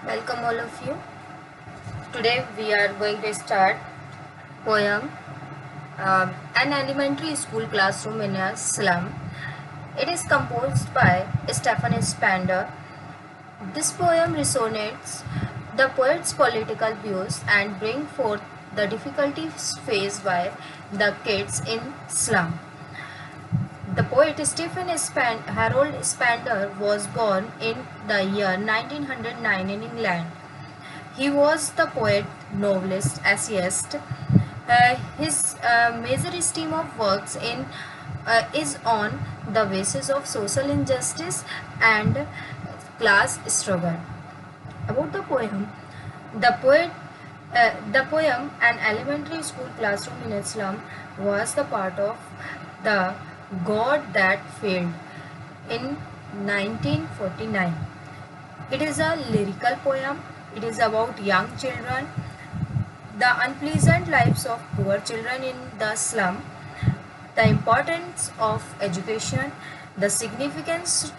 Welcome all of you. Today we are going to start poem An Elementary School Classroom in a Slum. It is composed by Stephen Spander. This poem resonates the poet's political views and bring forth the difficulties faced by the kids in slum. The poet Harold Spander was born in the year 1909 in England. He was the poet, novelist, essayist. His major stream of works is on the basis of social injustice and class struggle. About the poem, the poet, the poem "An Elementary School Classroom in a Slum" was the part of the God That Failed in 1949. It is a lyrical poem. It is about young children, the unpleasant lives of poor children in the slum, the importance of education, the significance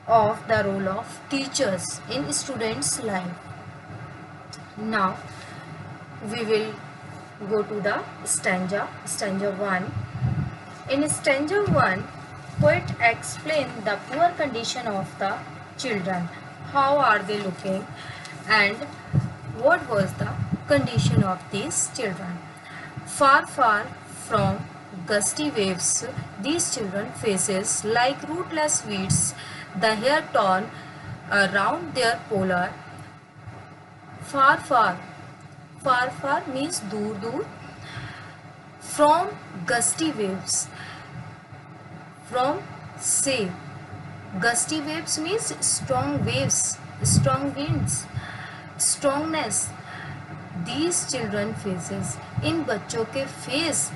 of the role of teachers in students' life. Now we will go to the stanza 1. In stanza 1, poet explains the poor condition of the children. How are they looking and what was the condition of these children? Far, far from gusty waves, these children faces like rootless weeds, the hair torn around their polar. Far, far, far, far means dur, dur. From gusty waves, from say, gusty waves means strong waves, strong winds, strongness. These children faces, इन बच्चों के face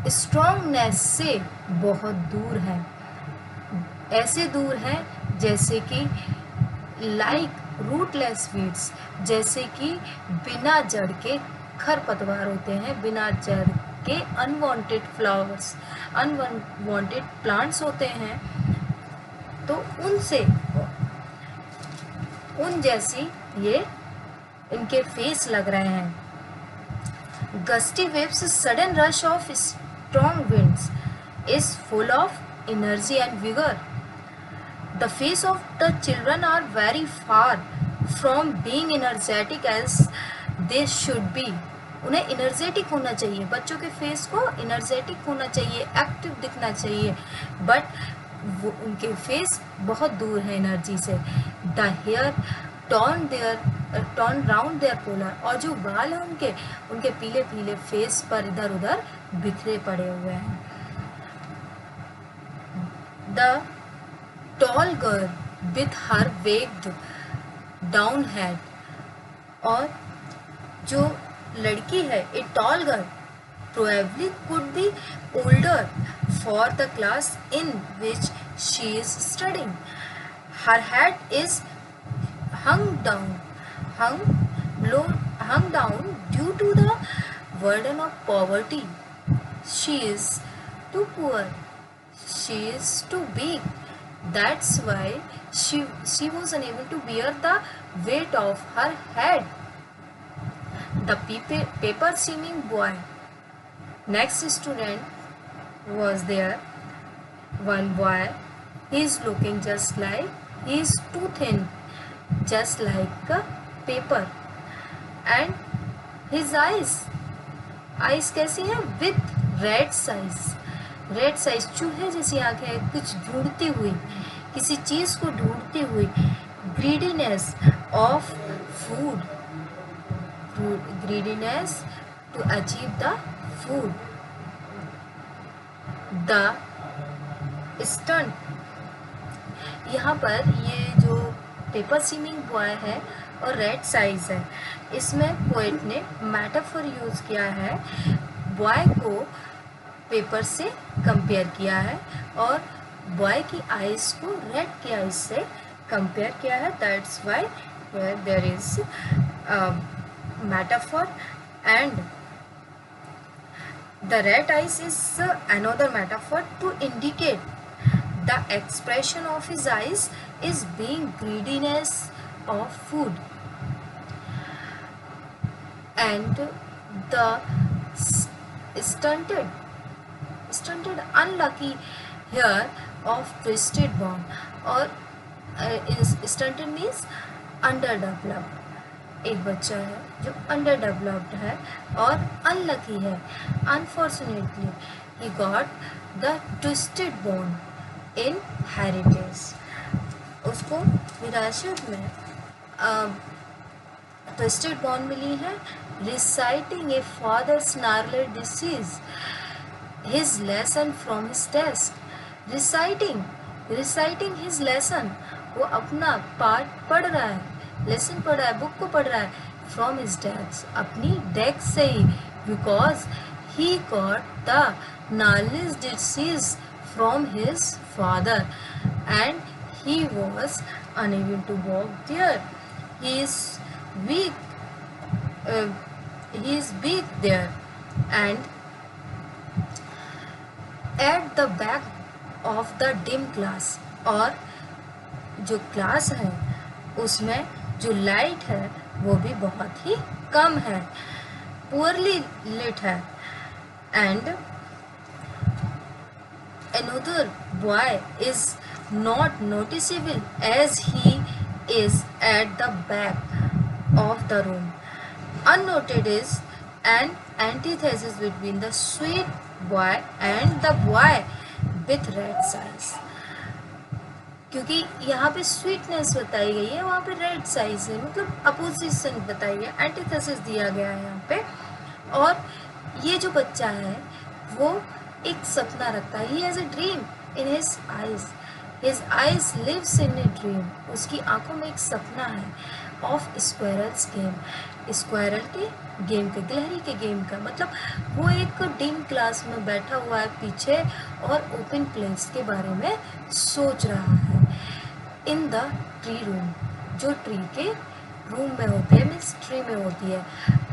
strongness से बहुत दूर है, ऐसे दूर है जैसे कि लाइक रूटलेस वीड्स, जैसे कि बिना जड़ के खरपतवार होते हैं, बिना जड़ के अनवांटेड फ्लावर्स, अनवांटेड प्लांट्स होते हैं, तो उनसे उन जैसी ये इनके फेस लग रहे हैं. Gusty waves sudden rush of strong winds is full of energy and vigour. The face of the children are very far from being energetic as they should be. उन्हें एनर्जेटिक होना चाहिए, बच्चों के फेस को energetic होना चाहिए, active दिखना चाहिए, बट उनके फेस बहुत दूर है एनर्जी से. The hair torn round their pallor, और जो बाल हैं उनके पीले पीले फेस पर इधर उधर बिखरे पड़े हुए हैं. The tall girl with her weighed down head, और जो लड़की है a tall girl probably could be older for the class in which she is studying. Her head is hung down due to the burden of poverty. She is too poor, she is too big, that's why she was unable to bear the weight of her head. The paper seeming boy, next student was there. One boy, he is looking just like, he is too thin, just like a paper, and his eyes कैसी हैं? With red size, चूहे जैसी आंखें, कुछ ढूंढती हुई, किसी चीज को ढूंढती हुई. Greediness of food, greediness to achieve the food. The stunt, यहाँ पर ये जो पेपर सीमिंग बॉय है और रेड साइज है, इसमें पोएट ने मेटाफर यूज किया है. बॉय को पेपर से कंपेयर किया है और बॉय की आईज को रेड की आईज से कंपेयर किया है. That's why there is metaphor, and the red eyes is another metaphor to indicate the expression of his eyes is being greediness of food. And the stunted unlucky hair of twisted bone, और stunted means underdeveloped. एक बच्चा है जो underdeveloped है और unlucky है. Unfortunately, he got the twisted bone in heritage. उसको विरासत में twisted bone मिली है. Reciting a father's gnarly disease, his lesson from his desk. Reciting his lesson, वो अपना पाठ पढ़ रहा है, लेसन पढ़ रहा है, बुक को पढ़ रहा है, from his desk, अपनी डेस्क से ही, because he got the gnarly disease from his father and he was unable to walk there. He is weak there, and at the back of the dim class, और जो class है उसमें जो light है वो भी बहुत ही कम है, poorly lit है. And another boy is not noticeable as he is at the back of the room. Unnoted is an antithesis between the sweet boy and the boy with red eyes. क्योंकि यहाँ पे sweetness बताई गई है, वहाँ पे red size है, मतलब अपोजिशन बताई है, एंटीथेसिस दिया गया है यहाँ पे. और ये जो बच्चा है वो एक सपना रखता है. He has a dream in his eyes. His eyes lives in a dream. उसकी आंखों में एक सपना है ऑफ स्क्वायरल्स गेम. स्क्वायरल के गेम के, गिलहरी के गेम का. मतलब वो एक डिम क्लास में बैठा हुआ है पीछे और ओपन प्लेस के बारे में सोच रहा है. इन द ट्री रूम, जो ट्री के रूम में होती है, मीन्स ट्री में होती है.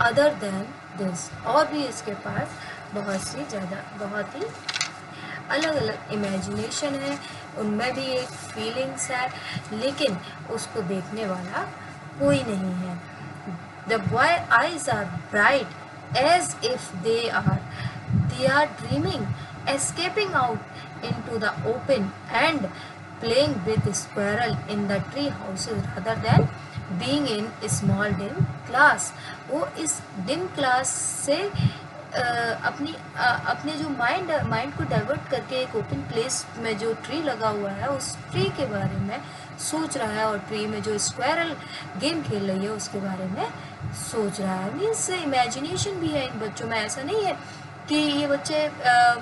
अदर देन दिस, और भी इसके पास बहुत ही अलग अलग इमेजिनेशन है, उनमें भी एक फीलिंग्स है, लेकिन उसको देखने वाला कोई नहीं है. The boy eyes are bright as if they are dreaming, escaping out into the open and playing with squirrel in the tree houses rather than being in small dim class. वो इस dim class से अपने जो mind को divert करके एक open place में जो ट्री लगा हुआ है उस ट्री के बारे में सोच रहा है, और ट्री में जो स्क्वायरल गेम खेल रही है उसके बारे में सोच रहा है. मीन्स इमेजिनेशन भी है इन बच्चों में. ऐसा नहीं है कि ये बच्चे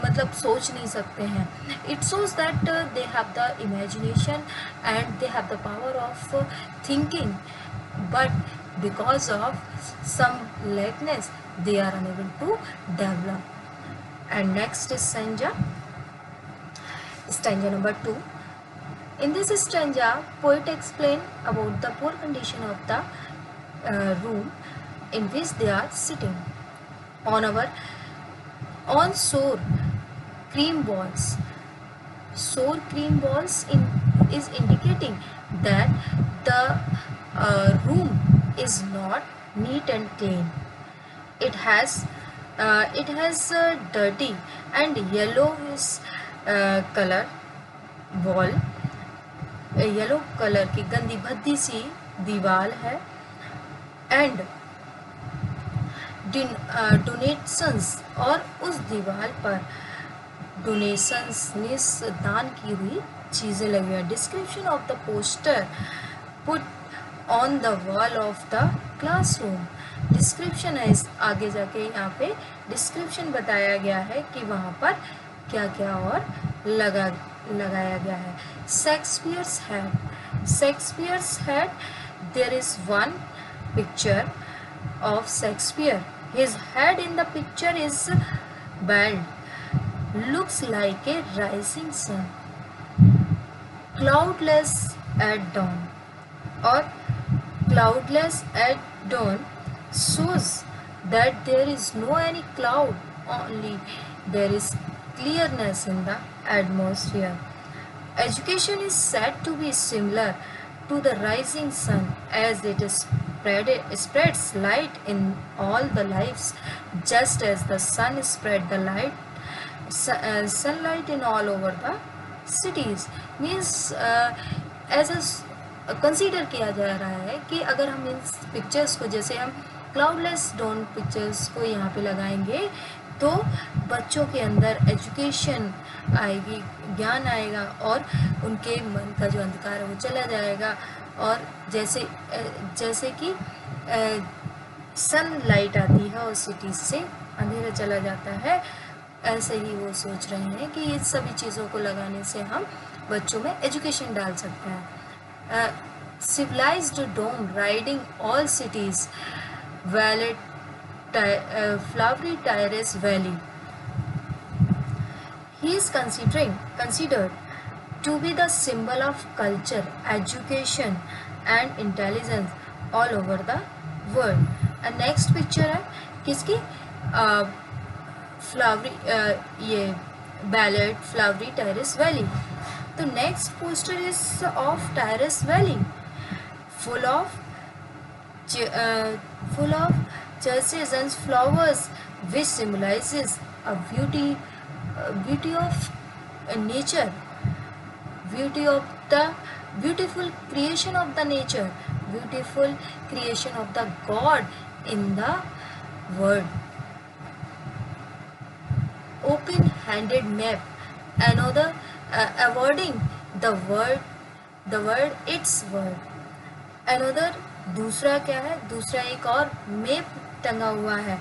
मतलब सोच नहीं सकते हैं. It shows that they have the imagination and they have the power of thinking, but because of some lackness they are unable to develop. And next is stanza number 2. In this stanza, poet explain about the poor condition of the room in which they are sitting. On sour cream balls. Sour cream balls is indicating that the room is not neat and clean. It has dirty and yellowish color wall. Yellow colour की गंदी भद्दी सी दीवार है. And donations, और उस दीवार पर donations दान की हुई चीज़ें लगी हैं. Description of the poster put on the wall of the classroom. Description है, इस आगे जाके यहाँ पे डिस्क्रिप्शन बताया गया है कि वहाँ पर क्या क्या और लगाया गया है. Shakespeare's head. There is one picture of Shakespeare. His head in the picture is bald, looks like a rising sun, cloudless at dawn. और cloudless at dawn shows that there is no any cloud, only there is clearness in the atmosphere. Education is said to be similar to the rising sun as it is spreads light in all the lives, just as the sun spread the sunlight in all over the cities. Means as a consider किया जा रहा है कि अगर हम इन pictures को, जैसे हम क्लाउडलेस डॉन पिक्चर्स को यहाँ पे लगाएंगे तो बच्चों के अंदर एजुकेशन आएगी, ज्ञान आएगा और उनके मन का जो अंधकार है वो चला जाएगा। और जैसे कि सनलाइट आती है और सिटीज से अंधेरा चला जाता है, ऐसे ही वो सोच रहे हैं कि ये सभी चीज़ों को लगाने से हम बच्चों में एजुकेशन डाल सकते हैं। civilized dome riding all cities, flowery terrace valley. He is considered to be the symbol of culture, education and intelligence all over the world. And next picture है किसकी? फ्लावरी ये ballad flowery terrace valley. The next poster is of terrace valley, full of churches and flowers, which symbolizes a beauty of nature, beauty of the beautiful creation of the nature, beautiful creation of the God in the world. Open-handed map, another awarding the word its word. Another दूसरा क्या है? दूसरा एक और map टंगा हुआ है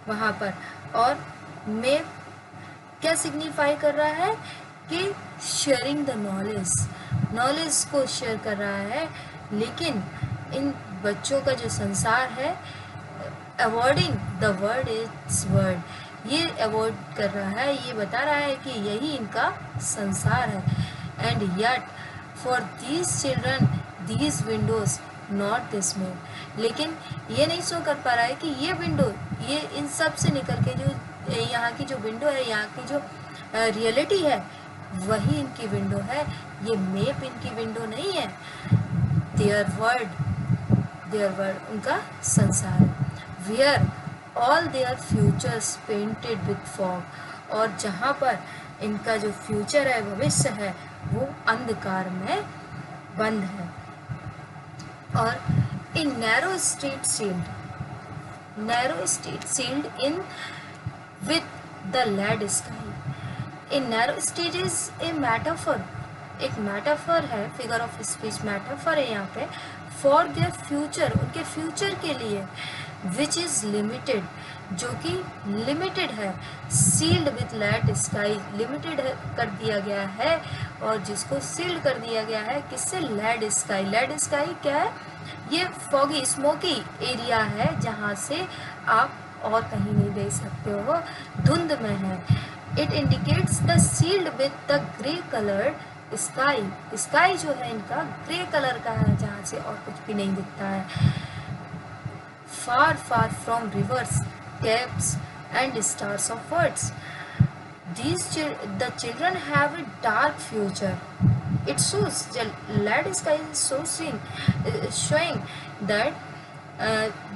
वहाँ पर, और मैप क्या सिग्निफाई कर रहा है कि शेयरिंग द नॉलेज को शेयर कर रहा है। लेकिन इन बच्चों का जो संसार है, awarding the word it's word, ये अवॉर्ड कर रहा है, ये बता रहा है कि यही इनका संसार है। And yet for these children these Windows not this map, लेकिन ये नहीं शो कर पा रहा है कि ये विंडो, ये इन सब से निकल के जो यहाँ की जो विंडो है, यहाँ की जो रियलिटी है, वही इनकी विंडो है, ये मैप इनकी विंडो नहीं है। देयर वर्ड उनका संसार है। Where all their futures painted with fog, और जहाँ पर इनका जो फ्यूचर है, भविष्य है, वो अंधकार में बंद है। और in narrow street sealed in with the lead sky. In narrow street is a metaphor, एक मेटाफर है, फिगर ऑफ स्पीच मेटाफर है यहाँ पे, फॉर देयर फ्यूचर, उनके फ्यूचर के लिए, विच इज लिमिटेड, जो कि लिमिटेड है, sealed with lead sky, limited कर दिया गया है, और जिसको सील्ड कर दिया गया है किससे? Lead sky. लेड स्काई क्या है? ये फॉगी स्मोकी एरिया है जहाँ से आप और कहीं नहीं देख सकते हो, धुंध में है। It indicates the sealed with the grey coloured sky जो है इनका ग्रे कलर का है, जहाँ से और कुछ भी नहीं दिखता है। far from rivers, caves and stars of words, the children have a dark future. It shows, the lead sky is showing that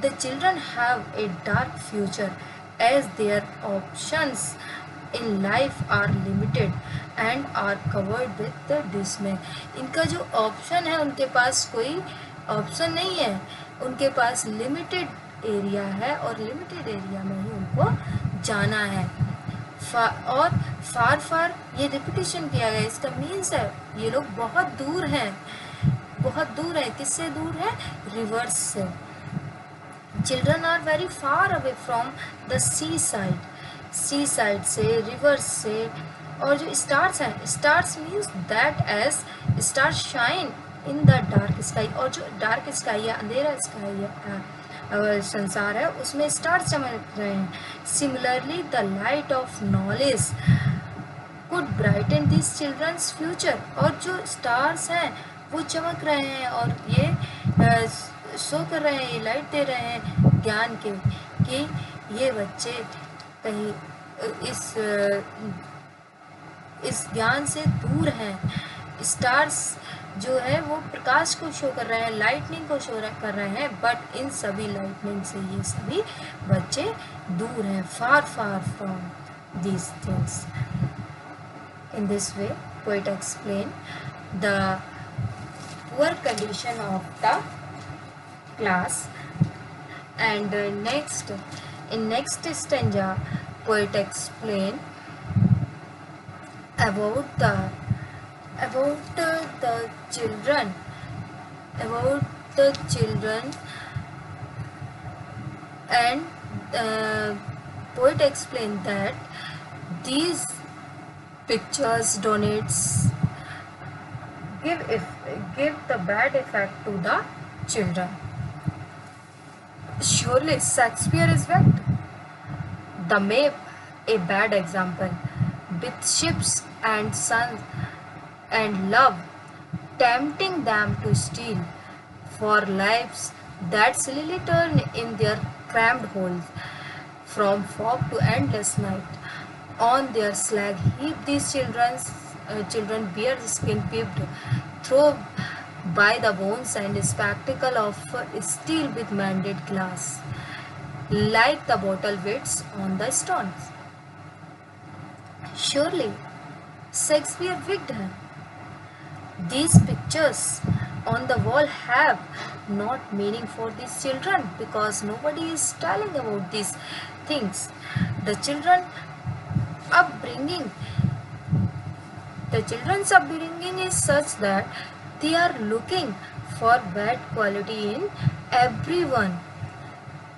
the children have a dark future, as their options in life are limited and are covered with the dismay. इनका जो option है, उनके पास कोई option नहीं है, उनके पास limited area है, और लिमिटेड एरिया में ही उनको जाना है। और फार ये रिपीटेशन किया गया, इसका मीन्स है ये लोग बहुत दूर हैं, बहुत दूर है। किससे दूर है? रिवर्स से। Children are very far away from the seaside से, रिवर्स से। और जो स्टार्स हैं, stars means that as stars shine in the dark sky, और जो डार्क स्काई है, अंधेरा स्काई है, संसार है, उसमें स्टार्स चमक रहे हैं। Similarly the light of knowledge could brighten this children's future, और जो स्टार्स हैं वो चमक रहे हैं, और ये शो कर रहे हैं, ये लाइट दे रहे हैं ज्ञान के, कि ये बच्चे कहीं इस ज्ञान से दूर हैं। स्टार्स जो है वो प्रकाश को शो कर रहे हैं, लाइटनिंग को शो कर रहे हैं, बट इन सभी लाइटनिंग से ये सभी बच्चे दूर हैं, far far from these things. In this way, poet explain the poor condition of the class. And in next stanza, poet explain about the children, about the children, and poet explain that these pictures donates give the bad effect to the children. Surely Shakespeare is right. The map a bad example with ships and suns and love tempting them to steal for lives that slowly turn in their crammed holes from fog to endless night. On their slag heap these children bear skin peeped through by the bones and spectacle of steel with mended glass, like the bottle weights on the stones. Surely Shakespeare wigged her. These pictures on the wall have not meaning for these children because nobody is telling about these things. The upbringing children's upbringing is such that they are looking for bad quality in everyone.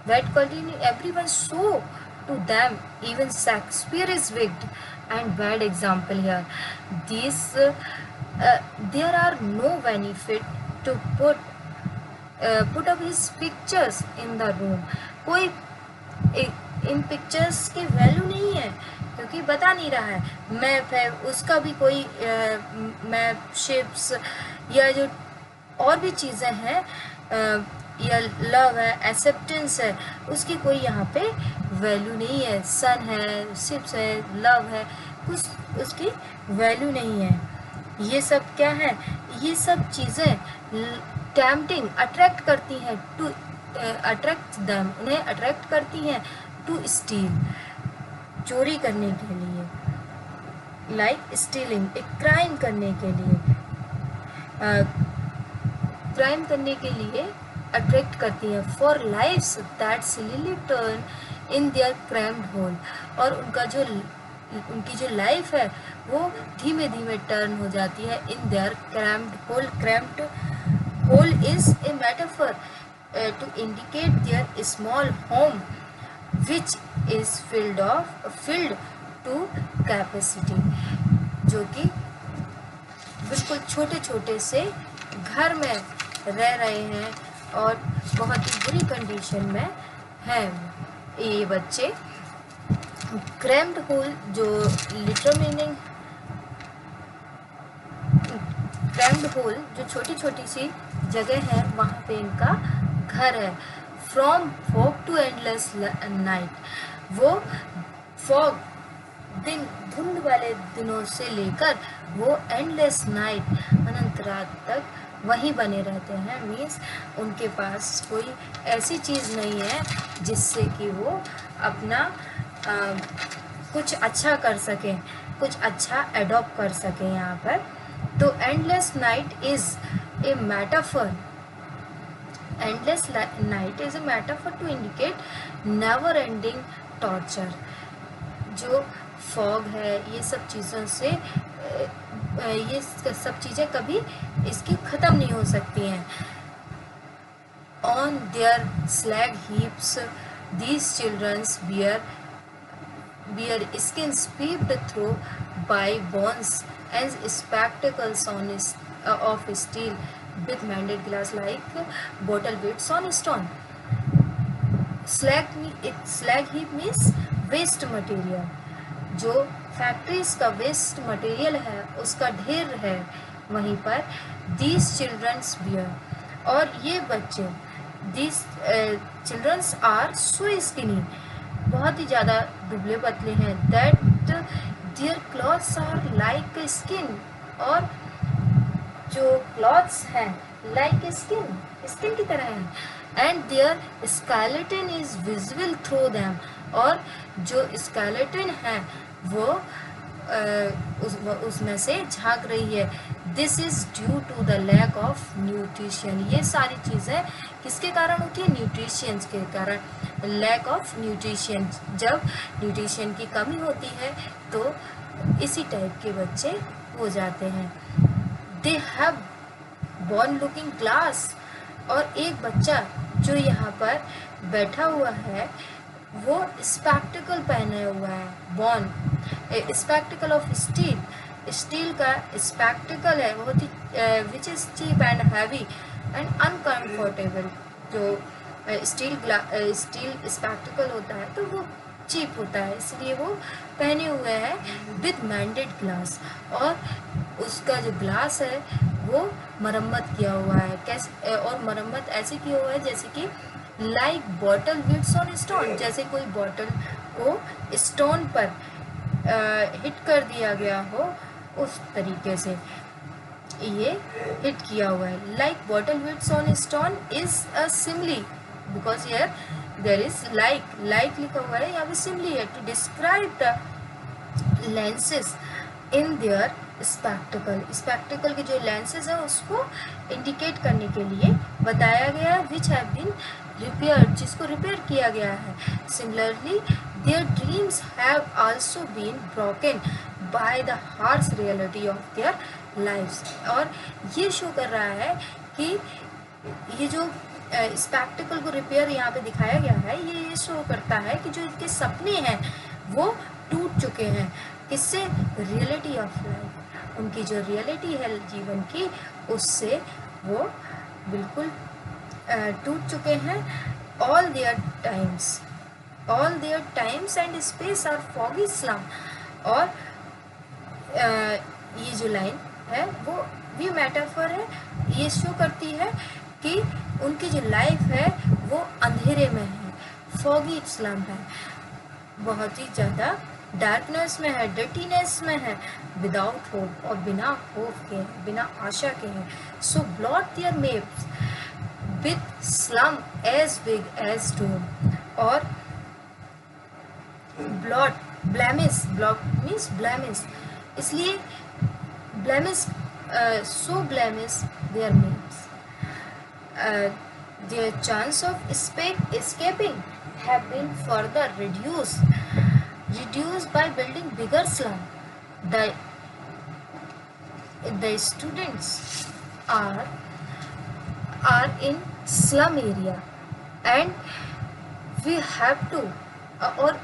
Bad quality in everyone, so to them even Shakespeare is wicked and bad example here. There are no benefit to put up his pictures in the room. कोई इन pictures की value नहीं है क्योंकि बता नहीं रहा है map है, उसका भी कोई मैप, शिप्स या जो और भी चीज़ें हैं या लव है, एक्सेप्टेंस है, उसकी कोई यहाँ पे वैल्यू नहीं है. सन है, शिप्स है, लव है, कुछ उसकी वैल्यू नहीं है. ये सब क्या है? ये सब चीज़ें टेम्पटिंग अट्रैक्ट करती हैं, टू अट्रैक्ट देम, उन्हें अट्रैक्ट करती हैं टू स्टील, चोरी करने के लिए, लाइक स्टीलिंग, एक क्राइम करने के लिए, क्राइम करने के लिए अट्रैक्ट करती हैं. For lives that slyly turn in their crammed hole, और उनकी जो लाइफ है वो धीमे धीमे टर्न हो जाती है in their crammed hole. Cramped hole is a metaphor to indicate their small home which is filled to capacity, जो कि बिल्कुल छोटे छोटे से घर में रह रहे हैं और बहुत ही बुरी कंडीशन में हैं ये बच्चे. क्रैम्ड होल, जो लिटरल मीनिंग क्रैम्ड होल, जो छोटी छोटी सी जगह है वहाँ पे इनका घर है. From fog to endless night, वो फॉग दिन, धुंध वाले दिनों से लेकर वो एंडलेस नाइट, अनंत रात तक वहीं बने रहते हैं. मीन्स उनके पास कोई ऐसी चीज़ नहीं है जिससे कि वो अपना कुछ अच्छा कर सकें, कुछ अच्छा एडॉप्ट कर सकें यहाँ पर. तो endless night is a metaphor. Endless night is a metaphor to indicate never ending torture. जो fog है, ये सब चीज़ों से ये सब चीज़ें कभी इसकी ख़त्म नहीं हो सकती हैं. On their slag heaps these children bear skins peeped through by bones and spectacles of steel with mended glass like bottle weights on stone. Slag heap means waste material. जो फैक्ट्रीज का वेस्ट मटेरियल है उसका ढेर है वहीं पर. These children's bear, और ये बच्चे, these children's are so skinny, बहुत ही ज़्यादा दुबले पतले हैं. That their clothes are like skin, और जो क्लॉथ्स हैं लाइक स्किन की तरह हैं, and their skeleton is visible through them, और जो स्केलेटन है वो उसमें से झांक रही है। This is due to the lack of nutrition. ये सारी चीज़ें किसके कारण होती है? न्यूट्रिशंस के कारण, लैक ऑफ न्यूट्रिशन। जब न्यूट्रिशन की कमी होती है तो इसी टाइप के बच्चे हो जाते हैं। They have born looking class, और एक बच्चा जो यहाँ पर बैठा हुआ है वो स्पेक्टिकल पहने हुआ है, बॉर्न स्पेक्टिकल ऑफ स्टील का स्पेक्टिकल है, बहुत ही which is cheap and heavy and uncomfortable. जो स्टील स्पेक्टिकल होता है तो वो चीप होता है, इसलिए वो पहने हुए हैं विद मैंडेड ग्लास, और उसका जो ग्लास है वो मरम्मत किया हुआ है। कैसे? और मरम्मत ऐसे किया हुआ है जैसे कि like bottle hits on stone, जैसे कोई बॉटल को स्टोन पर हिट कर दिया गया हो उस तरीके से ये हिट किया हुआ है। Like bottle hits on stone is a simile, because here there is like लिखा हुआ है, यहाँ पे सिमली है to describe the lenses in their spectacle के जो लेंसेज है उसको इंडिकेट करने के लिए बताया गया है, विच हैव बीन रिपेयर्ड, जिसको रिपेयर किया गया है। Similarly their dreams have also been broken by the harsh reality of their lives, और ये शो कर रहा है कि ये जो स्पेक्टिकल को रिपेयर यहाँ पे दिखाया गया है, ये शो करता है कि जो इनके सपने हैं वो टूट चुके हैं। किससे? रियलिटी ऑफ लाइफ, उनकी जो रियलिटी है जीवन की उससे वो बिल्कुल टूट चुके हैं। All their times and space are foggy slum, और ये जो लाइन है वो भी मेटाफर है, ये शो करती है कि उनकी जो लाइफ है वो अंधेरे में है, फॉगी स्लम है, बहुत ही ज़्यादा डार्कनेस में है, डर्टीनेस में है, विदाउट होप, और बिना होप के, बिना आशा के है। So blot their maps with slum as big as doom, और ब्लैमिश मीन्स ब्लैमिश, इसलिए blemish, so blemish their maps, their chance of escaping have been further reduced by building bigger slum. The students are in slum area and we have to, और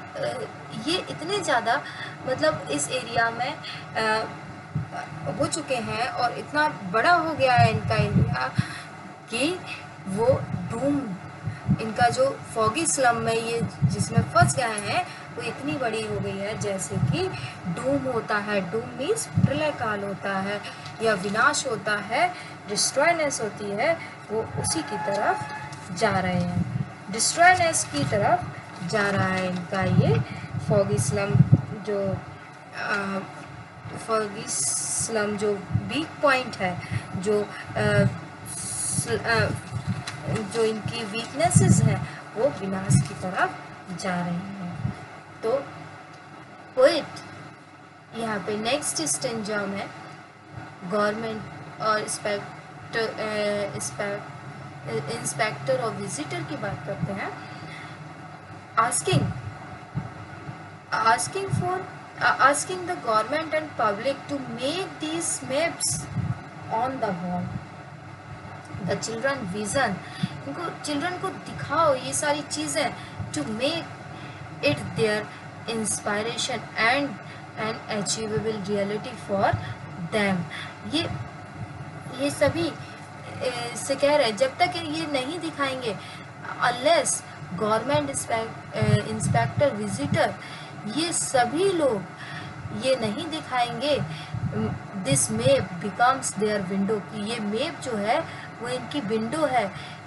ये इतने ज़्यादा मतलब इस area में हो चुके हैं और इतना बड़ा हो गया है इनका एरिया कि वो डूम, इनका जो फॉगी स्लम में ये जिसमें फंस गए हैं वो इतनी बड़ी हो गई है जैसे कि डूम होता है। डूम मीन्स प्रलय काल होता है या विनाश होता है, डिस्ट्रॉयनेस होती है, वो उसी की तरफ जा रहे हैं, डिस्ट्रॉयनेस की तरफ जा रहा है इनका ये फॉगी स्लम। जो वीक पॉइंट है, जो इनकी वीकनेसेस हैं वो विनाश की तरफ जा रही हैं। तो पोएट यहाँ पे नेक्स्ट स्टेंजा में गवर्नमेंट और इंस्पेक्टर और विजिटर की बात करते हैं। asking the government and public to make these maps on the wall. The children vision, इनको चिल्ड्रन को दिखाओ ये सारी चीज़ें, to make it their inspiration and an achievable reality for them. ये सभी से कह रहे हैं जब तक ये नहीं दिखाएंगे, unless गवर्नमेंट इंस्पेक्टर विजिटर ये सभी लोग ये नहीं दिखाएंगे, this map becomes their window, कि ये मेप जो है वो इनकी विंडो है,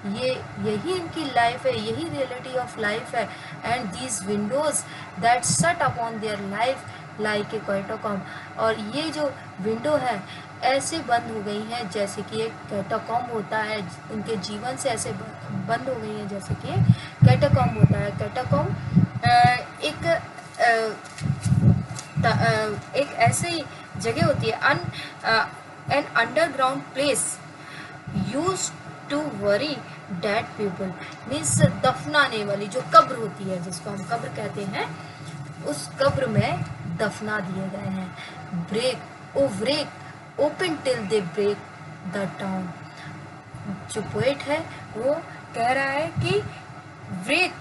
यही इनकी लाइफ है, यही रियलिटी ऑफ लाइफ है। And these Windows that shut upon their life like a catacomb. और ये जो विंडो है ऐसे बंद हो गई हैं जैसे कि एक कैटाकॉम होता है, उनके जीवन से ऐसे बंद हो गई हैं जैसे कि कैटाकॉम होता है। कैटाकॉम एक एक ऐसी जगह होती है, an underground place use to bury dead people, means दफनाने वाली जो कब्र होती है, जिसको हम कब्र कहते हैं, उस कब्र में दफना दिए गए हैं। Break open till they break the town. जो पोएट है वो कह रहा है कि ब्रेक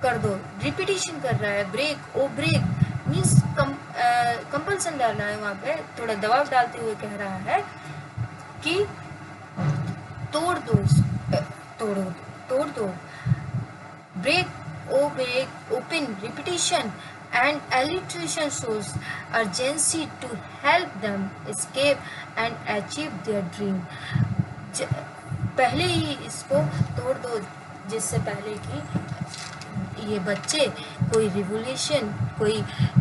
कर दो, रिपीटिशन कर रहा है, ब्रेक मीन्स कंपल्सन डालना है, वहाँ पे थोड़ा दबाव डालते हुए कह रहा है कि तोड़ दो। Break open repetition and alliteration shows urgency to help them escape and achieve their dream। पहले ही इसको तोड़ दो, जिससे पहले कि ये बच्चे कोई रिवोल्यूशन, कोई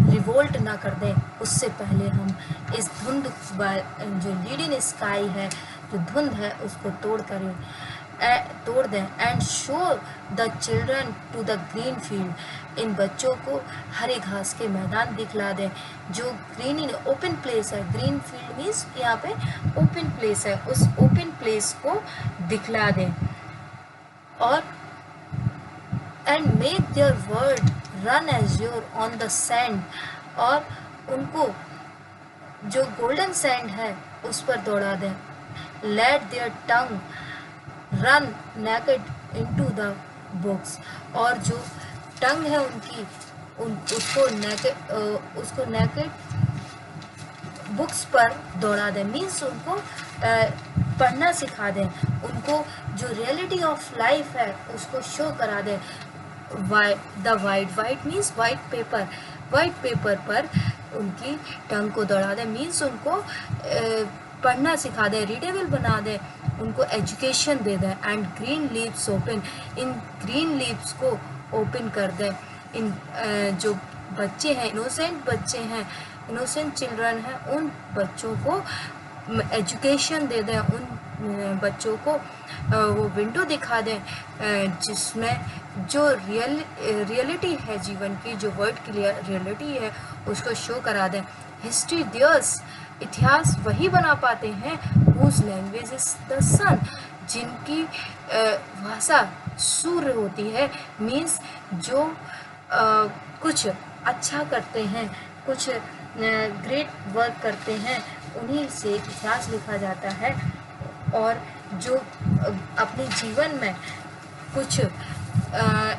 रिवोल्ट ना कर दें, उससे पहले हम इस धुंध जो लीडिंग स्काई है, जो धुंध है, उसको तोड़ दें। And show the children to the green field. इन बच्चों को हरे घास के मैदान दिखला दें, जो ग्रीन इन ओपन प्लेस है। ग्रीन फील्ड मीन्स यहाँ पे ओपन प्लेस है, उस ओपन प्लेस को दिखला दें। और and make their word run azure on the sand. और उनको जो गोल्डन सैंड है उस पर दौड़ा दें। Let their tongue run naked into the books. और जो टंग है उनकी, उसको नेकेड बुक्स पर दौड़ा दें, मीन्स उनको पढ़ना सिखा दें। उनको जो रियलिटी ऑफ लाइफ है उसको शो करा दें। The white means white paper पर उनकी टंग को दौड़ा दें, मीन्स उनको पढ़ना सिखा दें, रीडेबल बना दें, उनको एजुकेशन दे दें। And green leaves open, in green leaves को ओपन कर दें। इन जो बच्चे हैं, इनोसेंट बच्चे हैं, इनोसेंट चिल्ड्रन हैं, उन बच्चों को एजुकेशन दे दें। उन बच्चों को वो विंडो दिखा दें जिसमें जो रियलिटी है जीवन की, जो वर्ल्ड की रियलिटी है, उसको शो करा दें। हिस्ट्री दियर्स, इतिहास वही बना पाते हैं whose language is the sun, जिनकी भाषा सूर्य होती है, मीन्स जो कुछ अच्छा करते हैं, कुछ ग्रेट वर्क करते हैं, उन्हीं से इतिहास लिखा जाता है। और जो अपने जीवन में कुछ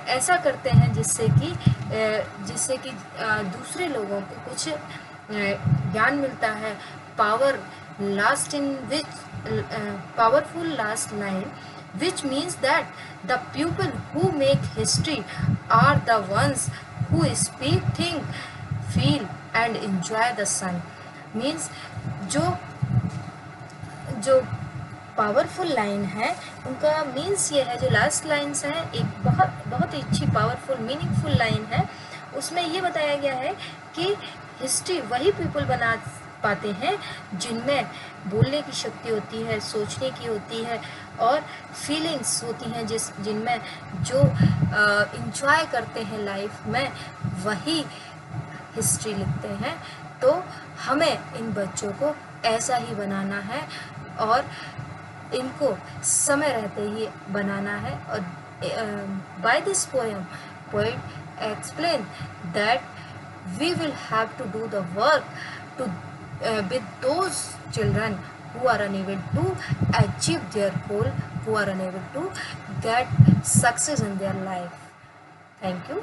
ऐसा करते हैं जिससे कि दूसरे लोगों को कुछ ज्ञान मिलता है। Powerful last line, which means that the people who make history are the ones who speak, think, feel and enjoy the sun। means जो पावरफुल लाइन है उनका मीन्स ये है, जो लास्ट लाइन्स हैं एक बहुत ही अच्छी पावरफुल मीनिंगफुल लाइन है। उसमें ये बताया गया है कि हिस्ट्री वही पीपल बना पाते हैं जिनमें बोलने की शक्ति होती है, सोचने की होती है और फीलिंग्स होती हैं, जिनमें जो इंजॉय करते हैं लाइफ में, वही हिस्ट्री लिखते हैं। तो हमें इन बच्चों को ऐसा ही बनाना है और इनको समय रहते ही बनाना है। और by this poem poet explain that we will have to do the work to with those children who are unable to achieve their goal, who are unable to get success in their life. Thank you.